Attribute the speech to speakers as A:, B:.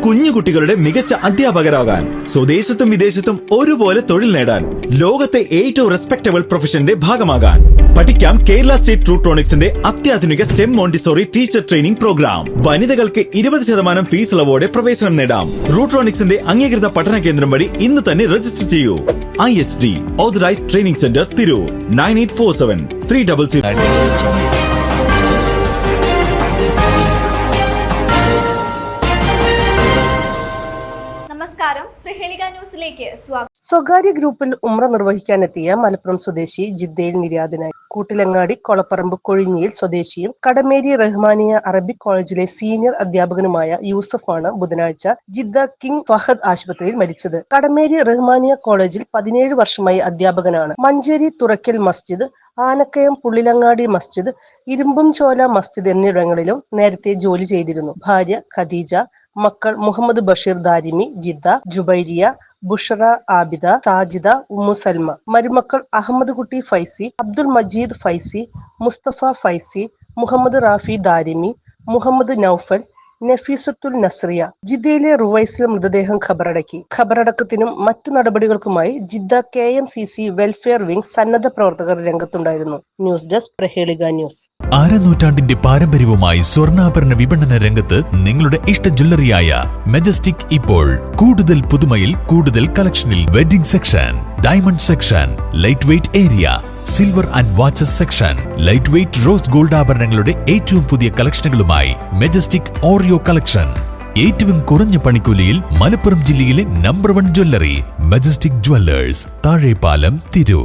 A: കുഞ്ഞുകുട്ടികളുടെ മികച്ച അധ്യാപകരാകാൻ, സ്വദേശത്തും വിദേശത്തും ഒരുപോലെ തൊഴിൽ നേടാൻ, ലോകത്തെ ഏറ്റവും റെസ്പെക്ടബിൾ പ്രൊഫഷന്റെ ഭാഗമാകാൻ പഠിക്കാം കേരള സ്റ്റേറ്റ് റൂട്രോണിക്സിന്റെ അത്യാധുനിക STEM Montessori teacher training programme. വനിതകൾക്ക് 20% ഫീസ് ഇളവോടെ പ്രവേശനം നേടാം. റൂട്രോണിക്സിന്റെ അംഗീകൃത പഠന കേന്ദ്രം വഴി ഇന്ന് തന്നെ രജിസ്റ്റർ ചെയ്യൂ. IHD authorised training centre Tirur 9847 300.
B: നമസ്കാരം, പ്രഹേളിക ന്യൂസിലേക്ക് സ്വാഗതം.
C: സ്വകാര്യ ഗ്രൂപ്പിൽ ഉംറ നിർവഹിക്കാനെത്തിയ മലപ്പുറം സ്വദേശി ജിദ്ദയിൽ നിര്യാതനായി. കൂട്ടിലങ്ങാടി കൊളപ്പറമ്പ് കൊഴിഞ്ഞിയിൽ സ്വദേശിയും കടമേരി റഹ്മാനിയ അറബിക് കോളേജിലെ സീനിയർ അധ്യാപകനുമായ യൂസഫാണ് ബുധനാഴ്ച ജിദ്ദ കിങ് ഫഹദ് ആശുപത്രിയിൽ മരിച്ചത്. കടമേരി റഹ്മാനിയ കോളേജിൽ 17 വർഷമായി അധ്യാപകനാണ്. മഞ്ചേരി തുറക്കൽ മസ്ജിദ്, ആനക്കയം പുള്ളിലങ്ങാടി മസ്ജിദ്, ഇരുമ്പുംചോല മസ്ജിദ് എന്നിവിടങ്ങളിലും നേരത്തെ ജോലി ചെയ്തിരുന്നു. ഭാര്യ ഖദീജ, മക്കൾ മുഹമ്മദ് ബഷീർ ദാരിമി, ജിദ്ദ, ജുബൈരിയ, ബുഷറ ആബിദ, സാജിദ, ഉമ്മു സൽമ. മരുമക്കൾ അഹമ്മദ് കുട്ടി ഫൈസി, അബ്ദുൽ മജീദ് ഫൈസി, മുസ്തഫ ഫൈസി, മുഹമ്മദ് റാഫി ദാരിമി, മുഹമ്മദ് നൌഫൽ, നഫീസത്തുൽ നസ്രിയ. ജിദ്ദയിലെ റുവൈസിൽ മൃതദേഹം ഖബറടക്കി. ഖബറടക്കത്തിനും മറ്റു നടപടികൾക്കുമായി ജിദ്ദ KMCC വെൽഫെയർ വിംഗ് സന്നദ്ധ പ്രവർത്തകർ രംഗത്തുണ്ടായിരുന്നു. News desk Prahelika news.
D: നൂറ്റാണ്ടിന്റെ പാരമ്പര്യവുമായി സ്വർണ്ണാഭരണ വിപണന രംഗത്ത് നിങ്ങളുടെ ഇഷ്ട ജ്വല്ലറിയായ മെജസ്റ്റിക് ഇപ്പോൾ കൂടുതൽ പുതുമയിൽ കൂടുതൽ കളക്ഷനിൽ. Wedding section, diamond section, light weight area, silver and watches section, light weight rose gold ആഭരണങ്ങളുടെ ഏറ്റവും പുതിയ കളക്ഷനുകളുമായി മെജസ്റ്റിക് ഓറിയോ കളക്ഷൻ. ഏറ്റവും കുറഞ്ഞ പണിക്കൂലിയിൽ മലപ്പുറം ജില്ലയിലെ number 1 jewellery majestic Jewellers, Thazhepalam, Tirur.